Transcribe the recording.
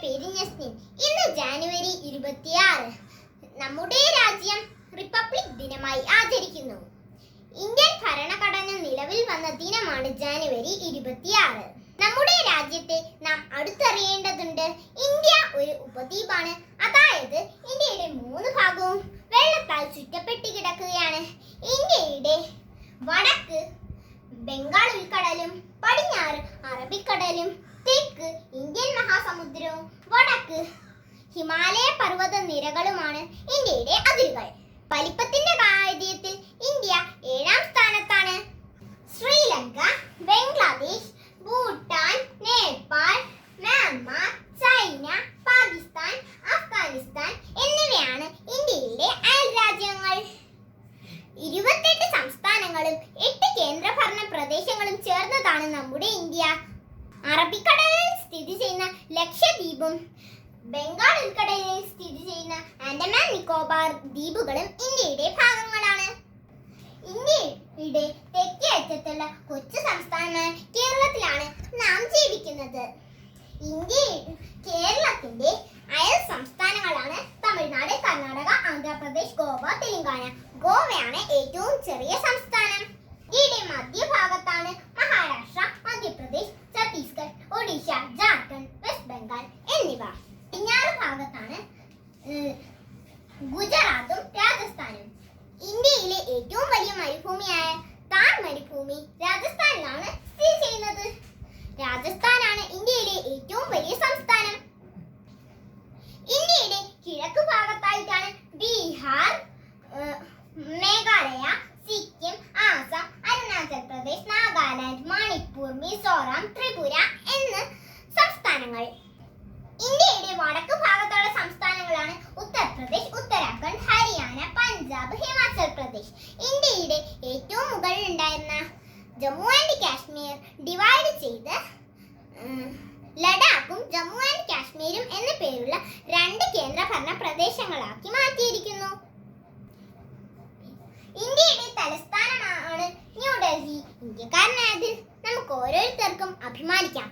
പേര് നസ്നിൻ. ഇന്ന് ജനുവരി 26 നമ്മുടെ രാജ്യം റിപ്പബ്ലിക് ദിനമായി ആചരിക്കുന്നു. ഇന്ത്യൻ ഭരണഘടന നിലവിൽ വന്ന ദിനമാണ് ജനുവരി 26. നമ്മുടെ രാജ്യത്തെ നാം അടുത്തറിയേണ്ടതുണ്ട്. ഇന്ത്യ ഒരു ഉപദ്വീപാണ്. അതായത് ഇന്ത്യയുടെ 3 ഭാഗവും വെള്ളത്താൽ ചുറ്റപ്പെട്ട് കിടക്കുകയാണ്. ഇന്ത്യയുടെ വടക്ക് ബംഗാൾ ഉൾക്കടലും, പടിഞ്ഞാറ് അറബിക്കടലും, തെക്ക് ഇന്ത്യൻ മഹാസമുദ്രവും, വടക്ക് ഹിമാലയ പർവ്വത നിരകളുമാണ് ഇന്ത്യയുടെ അതിരുകൾ. വലിപ്പത്തിന്റെ കാര്യത്തിൽ ഇന്ത്യ 7ാം സ്ഥാനത്താണ്. ശ്രീലങ്ക, ബംഗ്ലാദേശ്, ഭൂട്ടാൻ, നേപ്പാൾ, മ്യാൻമാർ, ചൈന, പാകിസ്ഥാൻ, അഫ്ഗാനിസ്ഥാൻ എന്നിവയാണ് ഇന്ത്യയുടെ അയൽ രാജ്യങ്ങൾ. 28 സംസ്ഥാനങ്ങളും 8 കേന്ദ്രഭരണ പ്രദേശങ്ങളും ചേർന്നതാണ് നമ്മുടെ ഇന്ത്യ. അറബിക്കടലിൽ സ്ഥിതി ചെയ്യുന്ന ലക്ഷദ്വീപും ബംഗാൾ ഉൾക്കടലിൽ സ്ഥിതി ചെയ്യുന്ന ആൻഡമാൻ നിക്കോബാർ ദ്വീപുകളും ഇന്ത്യയുടെ ഭാഗങ്ങളാണ്. ഇന്ത്യയുടെ തെക്കേ അറ്റത്തുള്ള കൊച്ചു സംസ്ഥാനമായ കേരളത്തിലാണ് നാം ജീവിക്കുന്നത്. കേരളത്തിന്റെ അയൽ സംസ്ഥാനങ്ങളാണ് തമിഴ്നാട്, കർണാടക, ആന്ധ്രാപ്രദേശ്, ഗോവ, തെലങ്കാന. ഗോവയാണ് ഏറ്റവും ചെറിയ സംസ്ഥാനം. ഇന്ത്യയുടെ മധ്യഭാഗത്താണ് മഹാരാഷ്ട്ര, മധ്യപ്രദേശ്, ഛത്തീസ്ഗഡ്, ഒഡീഷ, ജാർഖണ്ഡ്, വെസ്റ്റ് ബംഗാൾ എന്നിവ. പടിഞ്ഞാറ് ഭാഗത്താണ് ഗുജറാത്തും രാജസ്ഥാനും. ഇന്ത്യയിലെ ഏറ്റവും വലിയ മരുഭൂമിയായ താർ മരുഭൂമി രാജസ്ഥാനിലാണ് സ്ഥിതി ചെയ്യുന്നത്. രാജസ്ഥാനാണ് ഇന്ത്യയിലെ ഏറ്റവും വലിയ സംസ്ഥാനം. ഇന്ത്യയുടെ കിഴക്ക് ഭാഗത്തായിട്ടാണ് ബീഹാർ, മേഘാലയ, സിക്കിം, ആസാം, അരുണാചൽ പ്രദേശ്, നാഗാലാൻഡ്, മണിപ്പൂർ, മിസോറാം, ത്രിപുര എന്ന സംസ്ഥാനങ്ങൾ. ഇന്ത്യയുടെ വടക്ക് ഭാഗത്തുള്ള സംസ്ഥാനങ്ങളാണ് ഉത്തർപ്രദേശ്, ഉത്തരാഖണ്ഡ്, ഹരിയാന, പഞ്ചാബ്, ഹിമാചൽ പ്രദേശ്. ഇന്ത്യയുടെ ഏറ്റവും മുകളിൽ ഉണ്ടായിരുന്ന ജമ്മു ആൻഡ് കാശ്മീർ ഡിവൈഡ് ചെയ്ത് ലഡാക്കും ജമ്മു ആൻഡ് കാശ്മീരും എന്ന പേരുള്ള 2 കേന്ദ്രഭരണ പ്രദേശങ്ങളാക്കി മാറ്റിയിരിക്കുന്നു. ഇന്ത്യയുടെ തലസ്ഥാനമാണ് ന്യൂഡൽഹി. ഇന്ത്യക്കാരനായതിൽ നമുക്ക് ഓരോരുത്തർക്കും അഭിമാനിക്കാം.